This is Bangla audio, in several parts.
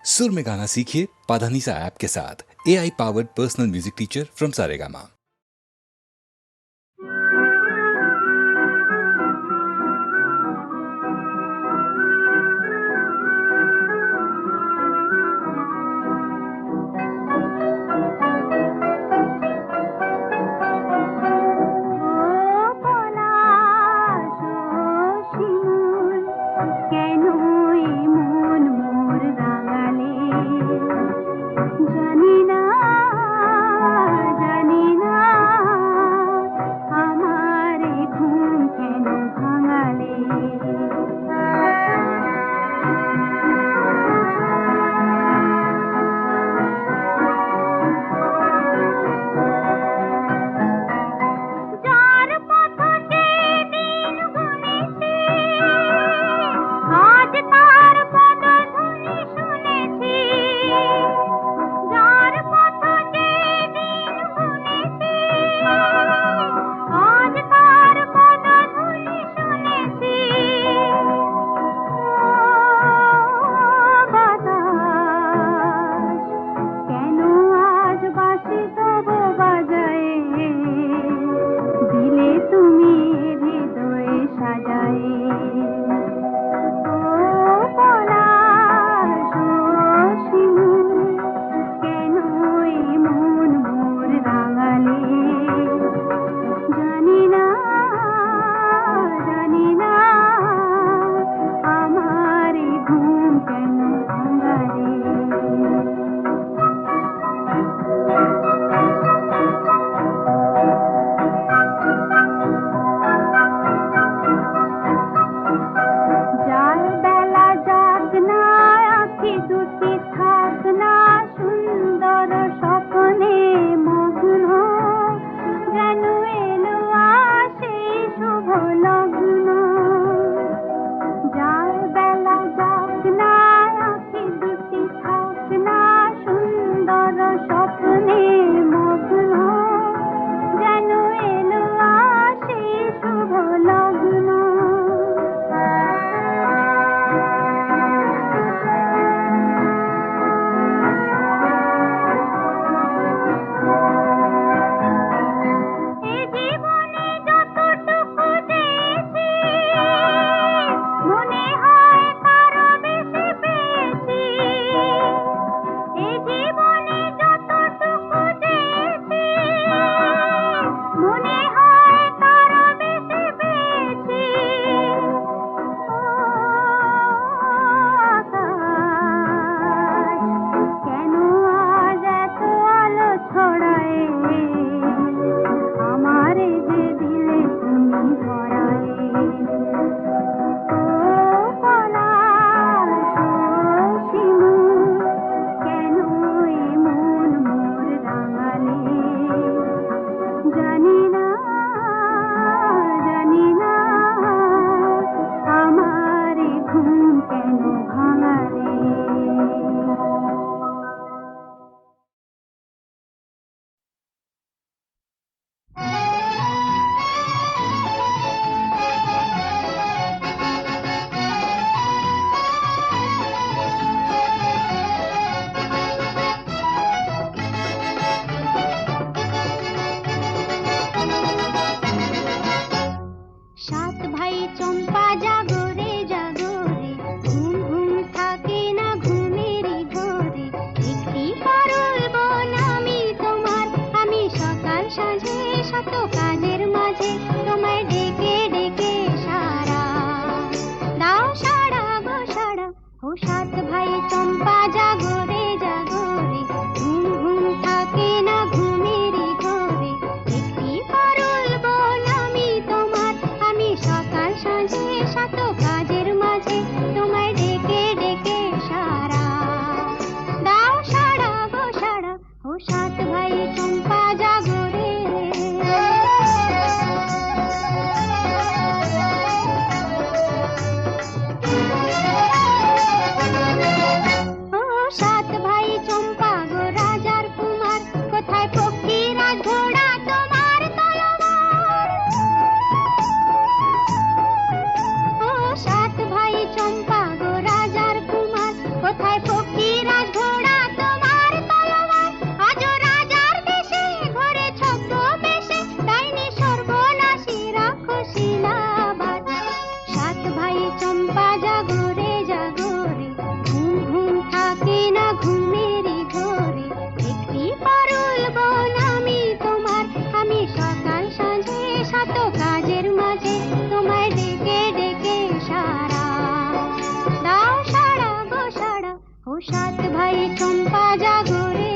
सुर में गाना सीखिए पाधानीसा ऐप के साथ। AI powered personal music teacher from Saregama. সাত ভাই চম্পা জাগরে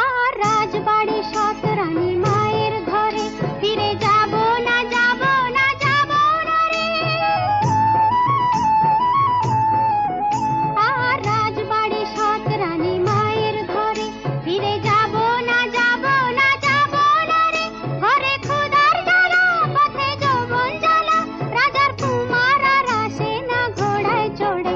আর রাজবাড়ি সাত রানী মায়ের ঘরে ফিরে যাব না যাব না যাব না রে। আর রাজবাড়ি সাত রানী মায়ের ঘরে ফিরে যাব না যাব না যাব না রে। ঘরে ক্ষুধার জ্বালা পথে যৌবন জ্বালা রাজার কুমার আর আসে না ঘোড়ায় চড়ে।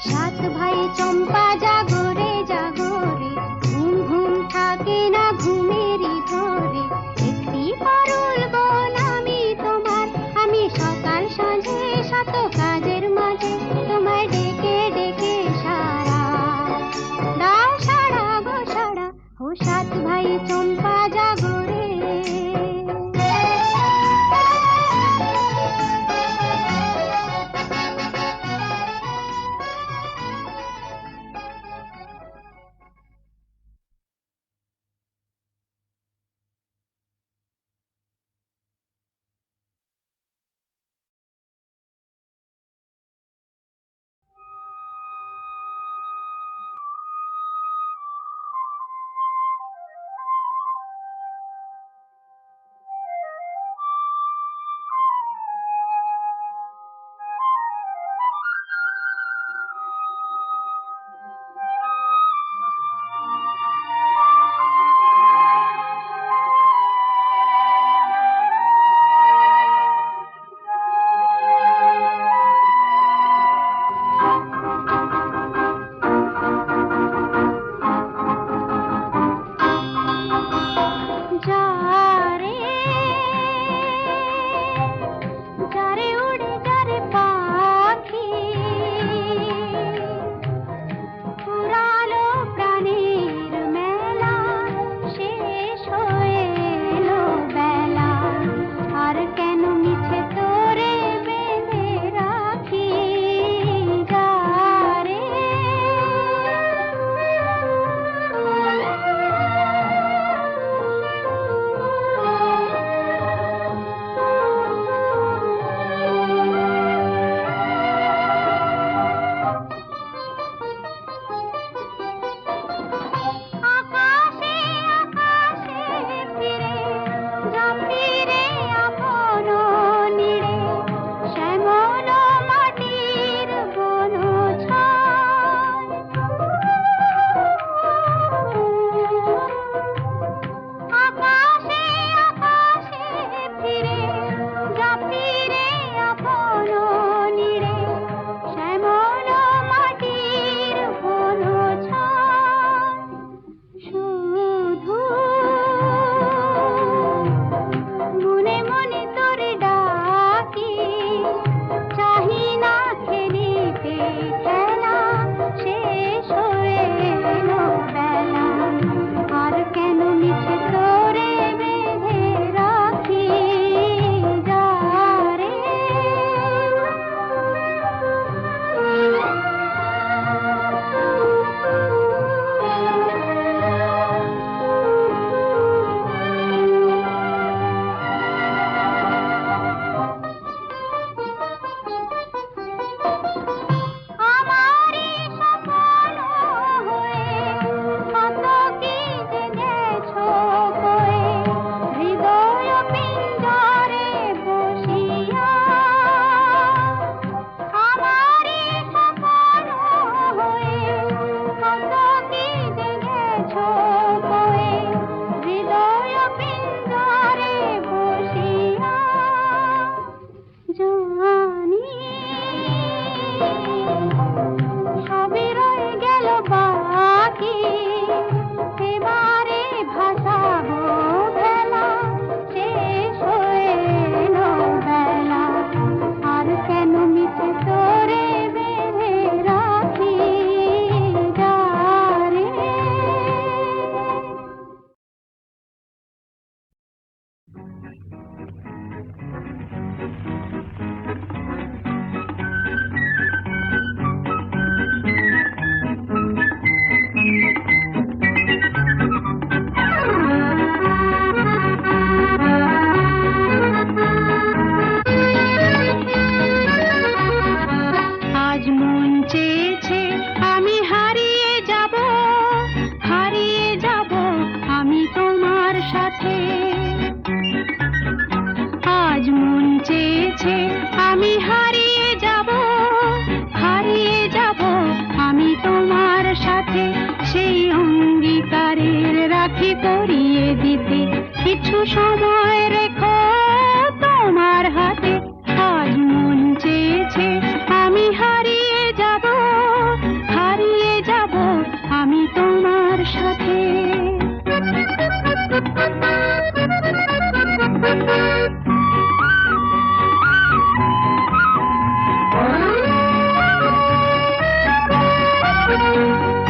সাত ভাই চম্পা জাগরে জাগরে ঘুম ঘুম থাকে না ঘুমেরই ধরে। একটি পারুল বোন আমি তোমার, আমি সকাল সাঁঝে শত কাজের মাঝে তোমায় ডেকে ডেকে সারা দাও সারা গো সারা। ও সাত ভাই চম্পা জাগরে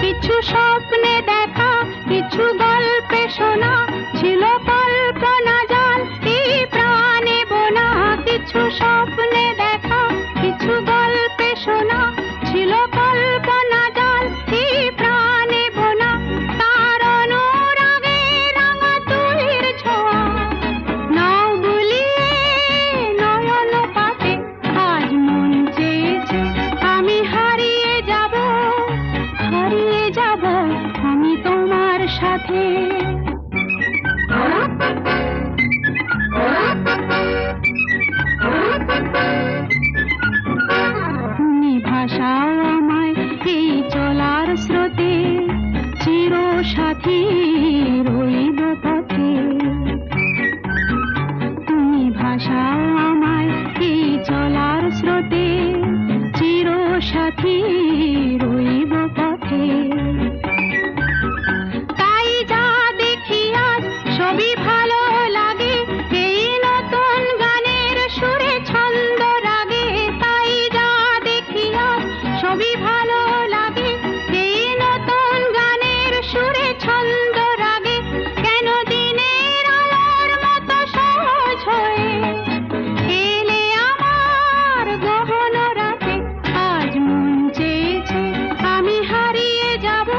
কিছু স্বপ্নে দেখা, কিছু গল্পে শোনা, ছিল কল্পনা জাল এই প্রাণে বোনা। কিছু স্বপ্নে দেখা, কিছু গল্পে শোনা, ছিল কল্পনা জাল এই প্রাণে বোনা। তার অনুরাগে রাঙা তুলির ছোঁয়া, নাও বুলিয়ে নয়ন পাতে। আজ মন চেয়েছে আমি হারিয়ে যাব, হারিয়ে যাব আমি তোমার সাথে। তুমি ভাষাও আমায় এই চলার স্রোতে, চির সাথী রইব পথে। তুমি ভাষাও আমায় এই চলার স্রোতে, চির সাথী রইব পথে। তাই যা দেখি আজ সবই ভালো লাগে, এই নতুন গানের সুরে ছন্দ রাগে। তাই যা দেখি আজ সবই ভালো লাগে, এই নতুন গানের সুরে ছন্দ রাগে। কেন দিনের আলোর মতো সহজ হয়ে এলে আমার গহন রাতে। আজ মন চেয়েছে আমি হারিয়ে যাব,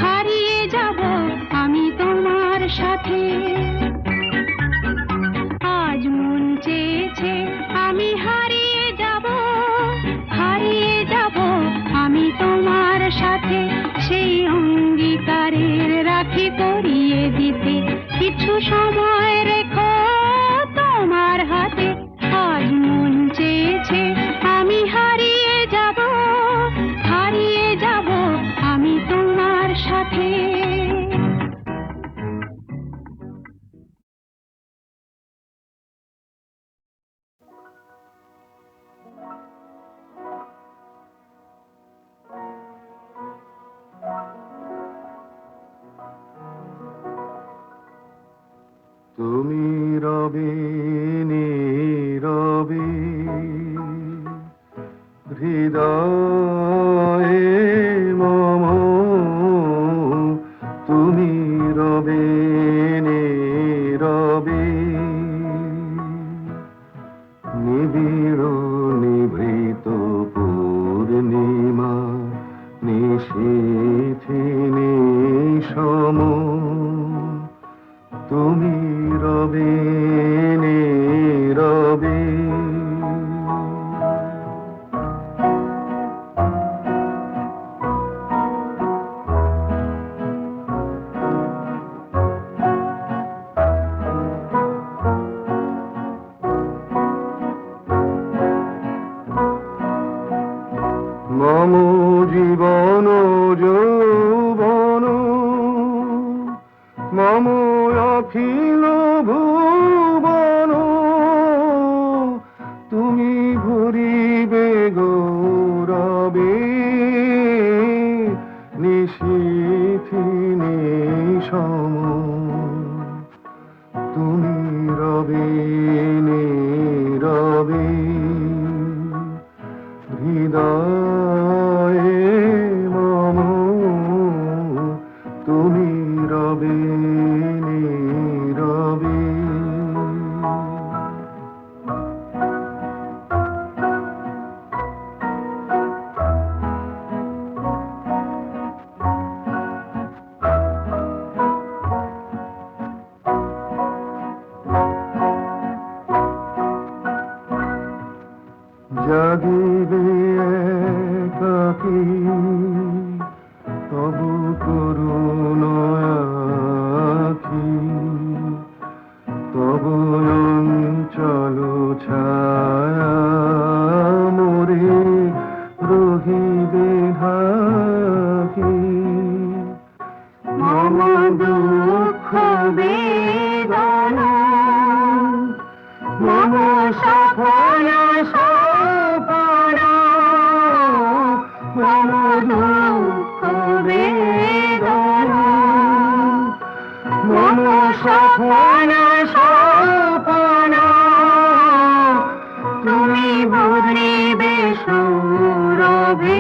হারিয়ে যাব আমি তোমার সাথে। আজ মন চেয়েছে আমি হারিয়ে যাব, হারিয়ে যাব আমি তোমার সাথে। সেই অঙ্গীকারের রাখি পরিয়ে দিতে কিছু সময় রেখো তোমার হাতে। আজ মন চেয়েছে আমি হারিয়ে যাব, হারিয়ে যাব আমি তোমার সাথে। তুমি রবে নীরবে হৃদয়ে মম, তুমি রবে নীরবে নিবিড় নিভৃত পূর্ণিমা নিশীথি নিশম। তুমি রবে নীরবে মম জীবন যৌবন, মম অখিল ভুবন। তুমি ভরিবে গৌরবে নিশীথি নিশম। তুমি রবে নীরবে হৃদয়ে মম, তুমি রবে নীরবে। জাগিবে একাকী তবু করুণ আখি, তবু অঞ্চল ছায়া মোরে রহিবে ঢাকি। মম দুঃখ বেদনা, মম সফল সপনা, মম দুঃখ বেদনা, মম সফল সপন তুমি ভরিবে সৌরভে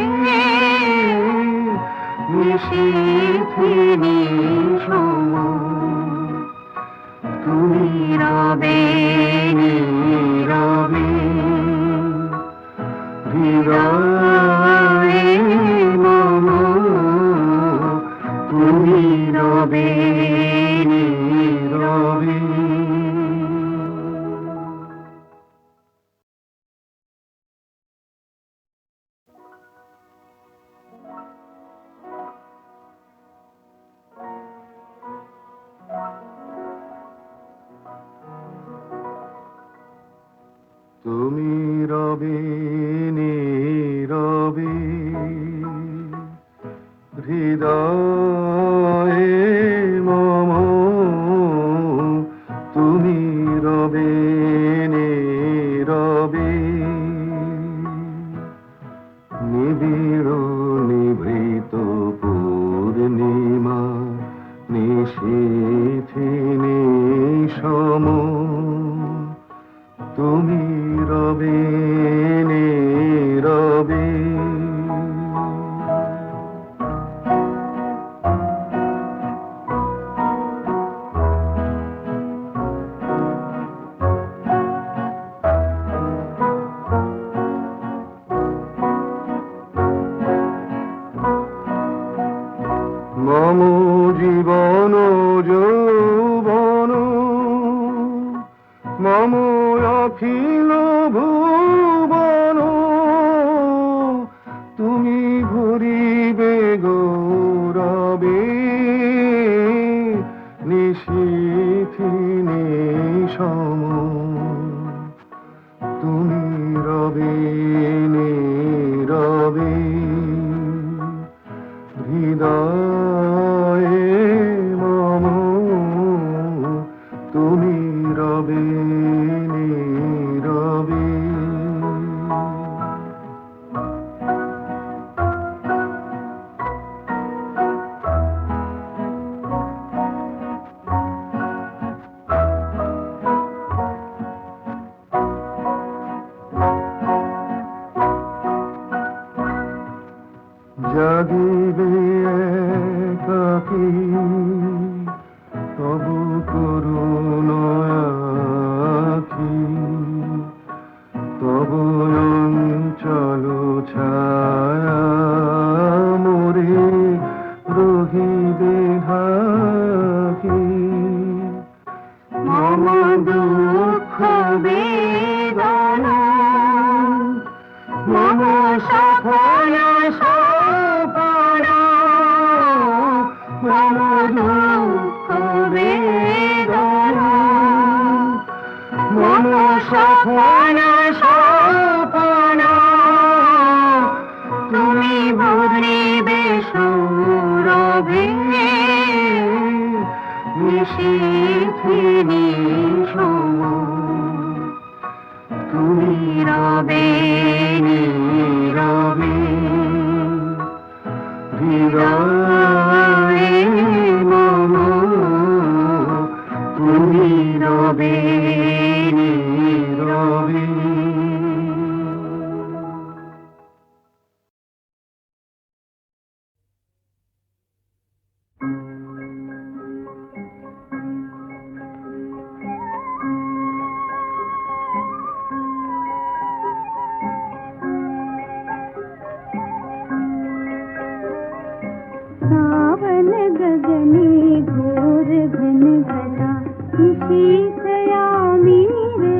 নিশীথিনী সম তুমি রবে নীরবে হৃদয়ে মম তুমি রবে নীরবে। তুমি রবে নীরবে হৃদয়ে মম তুমি রবে নীরবে নিবিড় নিভৃত পূর্ণিমা নিশীথিনী সম তুমি রবে নীরবে। মম জীবন যৌবন মম অখিল ভুবন তুমি ভরিবে গৌরবে নিশীথিনী সম তুমি রবে নীরবে হৃদয়ে মম তুমি রবে নীরবে। জাগিবে একাকী তবু করুণ আখি তবু অঞ্চল ছায়া মোরে রহিবে ঢাকি মম দুঃখ বেদনা মম সফল সপন মম দুঃখ বেদনা মম সফল সপন তুমি ভরিবে সৌরভে নিশীথিনী সম তুমি রবে নীরবে হৃদয়ে মম তুমি রবে নীরবে। सावन गगने घोर घन घटा निशीथयामी रे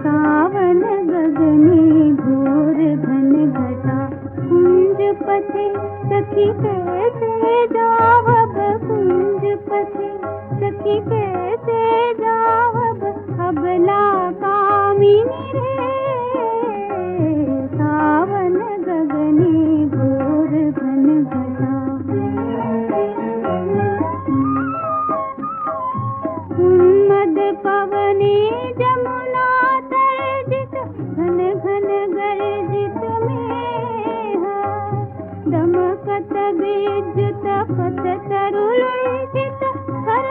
सावन गगने घोर घन घटा कुंज पथे सखी कैसे जावब कुंज पथे सखी कैसे जावब अबला कामिनी रे सावन गगने घोर घन घटा उन्मद पवने जमुना तर्जित घन घन गर्जित में दमकत विद्युत पथ तरुलुलकित कर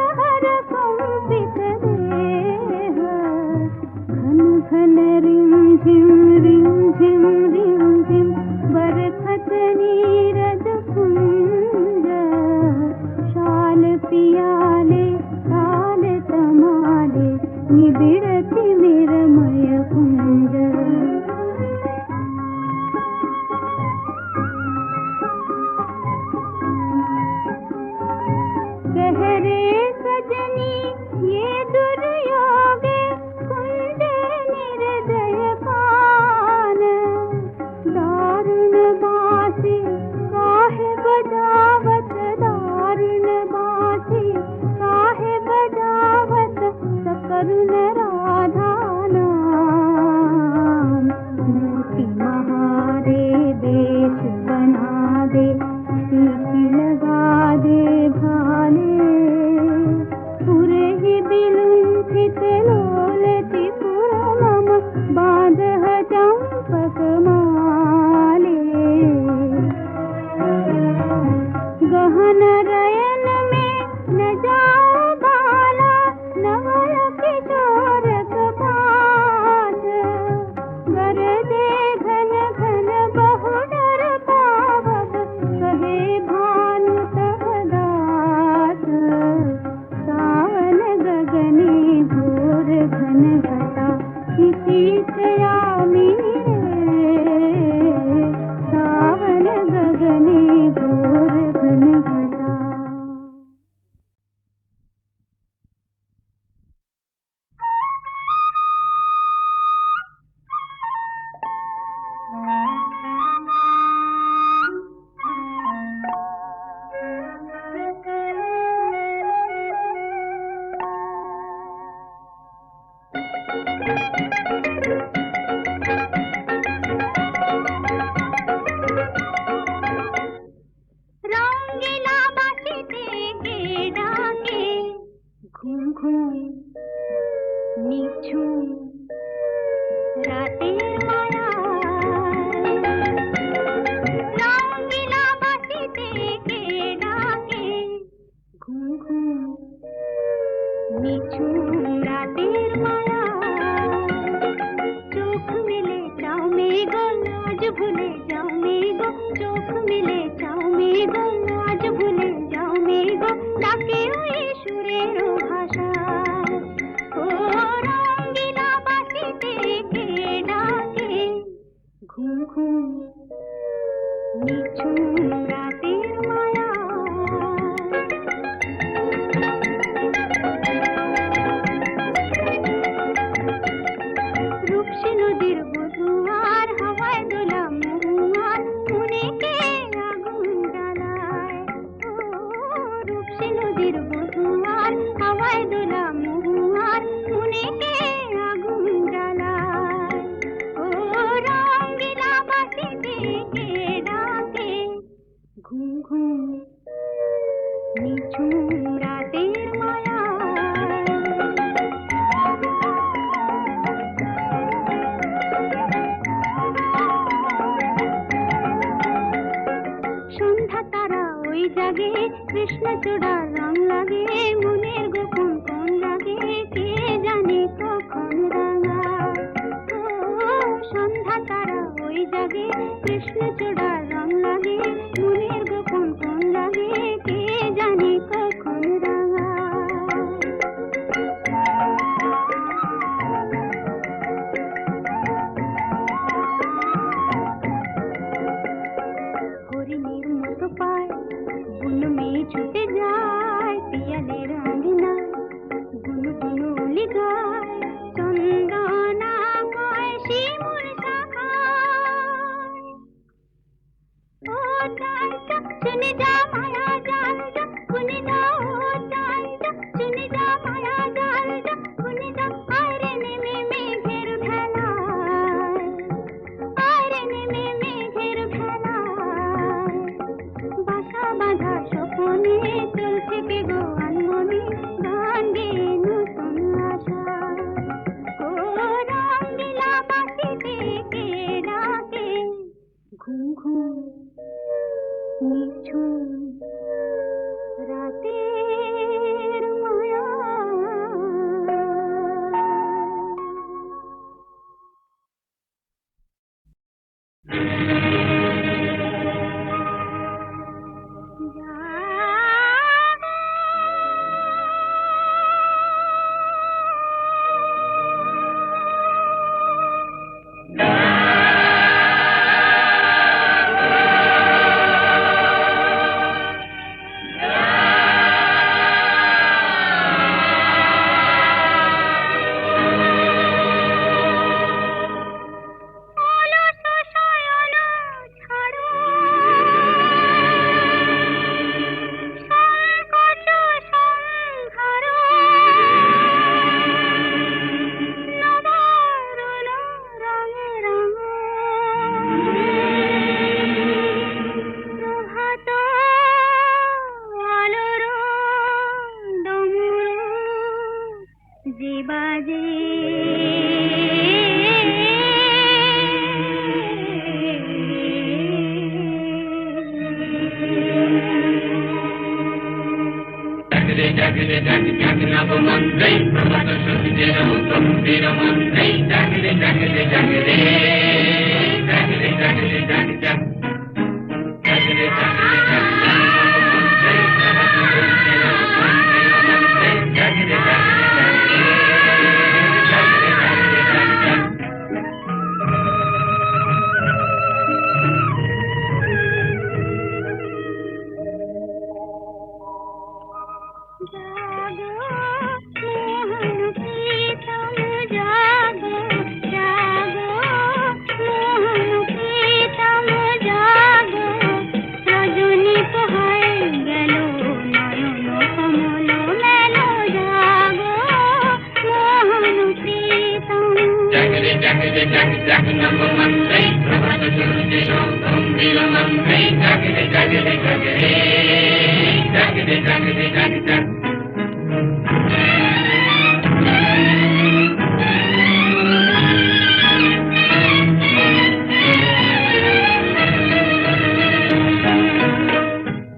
महारे देश बना दे सीटी लगा दे भाले पुरे ही बिलुंठित लोलति पुरमम बांध चंपक माले गहन रयन में न जाओ बाला नवल किशोर कपास गरदे घन घन बहु डर पावक कहे भानु सहदास सावन गगने घोर घन घटा किसी यामी सावन गगने घोर घन घटा रंगीला बासीते के डाके घूम घूम निझूम रातेर माया रंगीला बासीते के डाके घूम घूम निझूम रातेर माया चोख मिले जाओ मेगो लाज भूले जाओ मेगो चोख मिले जाओ मेगो लाज भूले जाओ मेगो डाके ওই সুরের ভাষা ও রঙ্গিলা বাসিতে কে ডাকে ঘুম ঘুম নিঝুম রাতের মায়া রূপসী নদীর বধুয়ার হাওয়ায় দোলা মহুয়ার মনেকে আগুন জ্বালায় ও রূপসী নদীর বধুয়ার হাওয়ায় দোলা মহুয়ার মনেকে আগুন জ্বালায় ও রঙ্গিলা বাসিতে কে ডাকে ঘুম ঘুম নিঝুম রাতের মায়া সন্ধ্যা তারা ওই জাগে কৃষ্ণচূড়া রং লাগে মনের গোপন কোন লাগে কে জানে কখন রাঙা ও সন্ধ্যা তারা ওই জাগে কৃষ্ণচূড়া রং লাগে মনের গোপন কোন লাগে কে জানে কখন রাঙা হরিণের মতো পায় বুনো মেয়ে ছুটে যায় পিয়ালের আঙ্গিনায় বুনো বুনো উলি গায় চন্দনা কয় শিমুল শাখায় ও চাঁদা শুনে যা মায়া জাল যা শুনে যা ও চাঁদা শুনে যা মায়া জাল যা শুনে যা আরে নেমে মেঘের ভেলায় আরে নেমে মেঘের ভেলায় বাসা বাঁধা স্বপনে চলছে কে গো আনমনে গান গেয়ে নতুন আশা ও রঙ্গিলা বাসিতে কে ডাকে ঘুম ঘুম নিঝুম রাতের মায়া জাগরে জাগ জাগ নব মন্ত্রে প্রভাত সূর্যের গম্ভীর মন্ত্রে জাগরে জাগরে জাগরে জাগরে জাগরে জাগ জাগ জাগরে জাগরে জাগ জাগ নব মন্ত্রে প্রভাত সূর্যের গম্ভীর মন্ত্রে জাগরে জাগরে জাগরে জাগরে জাগরে জাগ জাগ जागो मोहन प्रीतम जागो जागो मोहन प्रीतम जागो रजनी पोहाय गेलो नयन कमल मेलो जागो मोहन प्रीतम জাগরে জাগরে জাগ জাগ নব মন্ত্রে প্রভাত সূর্যের গম্ভীর মন্ত্রে জাগরে জাগরে জাগরে জাগরে জাগরে জাগ জাগ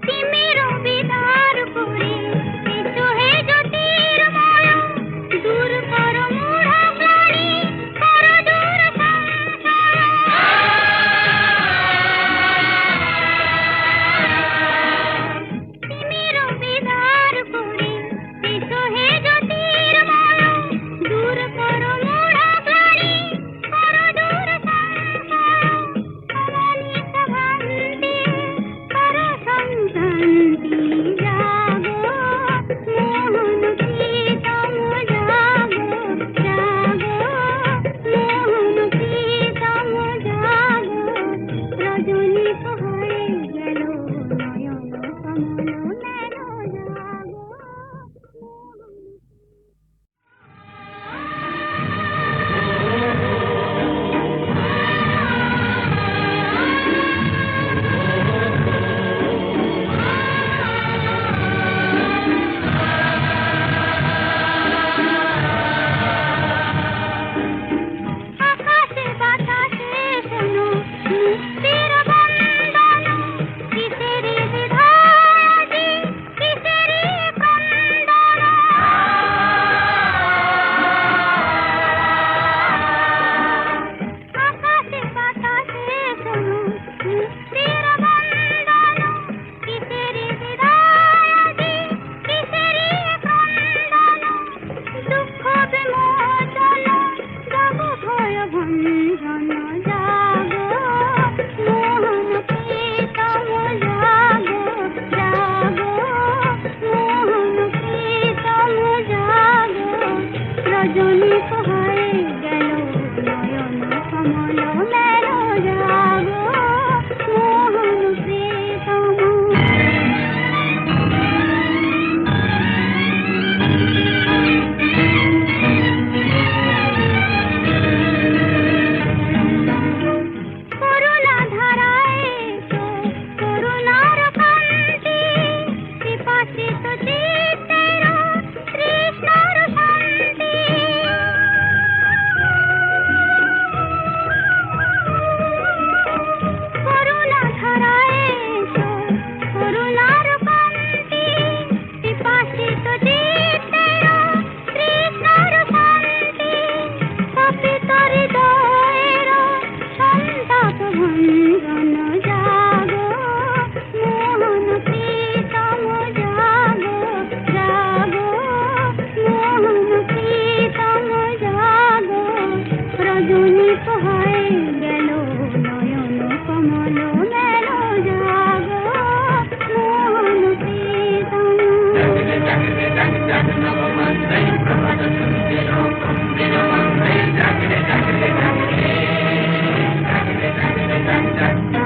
তিমির বিদার করে এসো হে জ্যোতির্ময় দূর করো মূঢ় প্রাণী করো দূর তিমির বিদার করে এসো হে জ্যোতির্ময় দূর করো মূঢ় প্রাণী করো দূর অমনিত ভান্তি করো সন্তান্তি জাগো মোহন প্রিতম জাগো জাগো মোহন প্রিতম জাগো রজনী পোহায় গেল নয়ন কমল মেলো জাগো আকাশে বাতাসে শোনো মুক্তির বন্দন কিসেরি বিধায়াজি কিসেরি ক্রন্দন আকাশে বাতাসে শোনো মুক্তির বন্দন কিসেরি বিধায়াজি কিসেরি ক্রন্দন দুঃখ বিমোচন জাগো ভয় ভঞ্জন জাগো মোহন প্রিতম জাগো জাগো মোহন প্রিতম জাগো রজনী পোহায় গেল নয়ন কমল মেলো জাগো মোহন প্রিতম করুণা ধারায় তো করুণার কান্তি পিপাসিত চিত্তের তৃষ্ণার শান্তি করুণা ধারায় তো করুণার কান্তি পিপাসিত চিত্তের তৃষ্ণার শান্তি কপিত হৃদয়ের সন্তাপ ভঞ্জন জাগো মোহন প্রিতম জাগো জাগো মোহন প্রিতম জাগো রজনী পোহায় গেল নয়ন কমল মেলো জাগো মোহন প্রিতম জাগরে জাগরে জাগ জাগ নব মন্ত্রে প্রভাত সূর্যের গম্ভীর মন্ত্রে জাগরে জাগরে জাগরে জাগরে জাগরে জাগ জাগ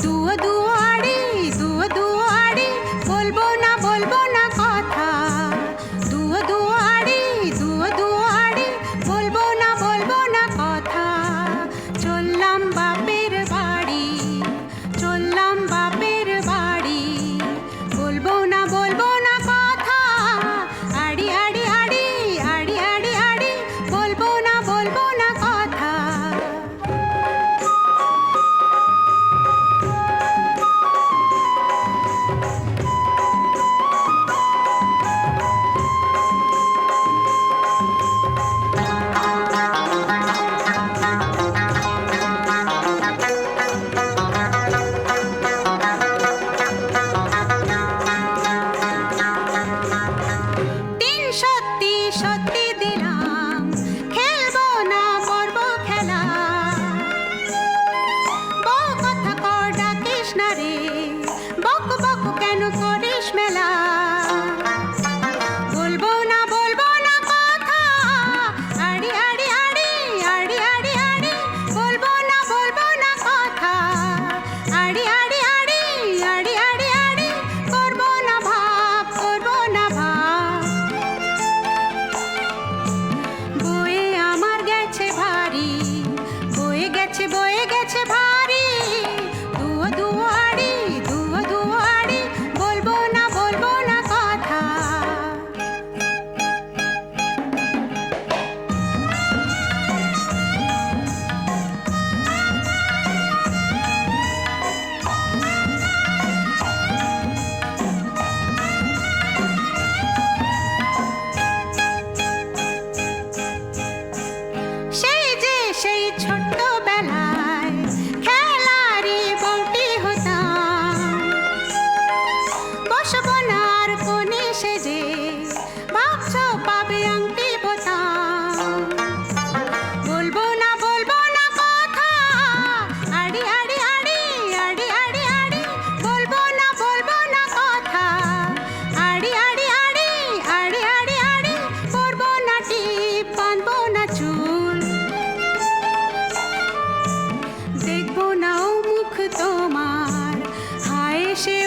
দুয়ো দুয়ারি বলবো না কথা। দুয়ো দুয়ারি বলবো না কথা। চললাম বাপের বাড়ি বলবো না কথা। আড়ি বলবো না কথা। দিন সত্যি দিলাম, খেলবো না পর্ব খেলা। বউ কথা কর ডাকিস না রে, বক কেন করিস মেলা। বলবো না কথা। আড়ি বলবো না কথা। আড়ি করবো না ভাব বয়ে আমার গেছে ভারী, বয়ে গেছে ভারী। দুয়ো দুয়ারি বলবো না কথা। সেই ছোট্টবেলায় খেলারি বউটি হতাম। বসবো না আর কোণে সেজে, ভাবছো পাবে আংটি বোতাম। বলবো না কথা। আড়ি বলবো না কথা। আড়ি করবো না টিপ, বাঁধবো না চুল। দেখবো না ও মুখ তোমার, হায় সে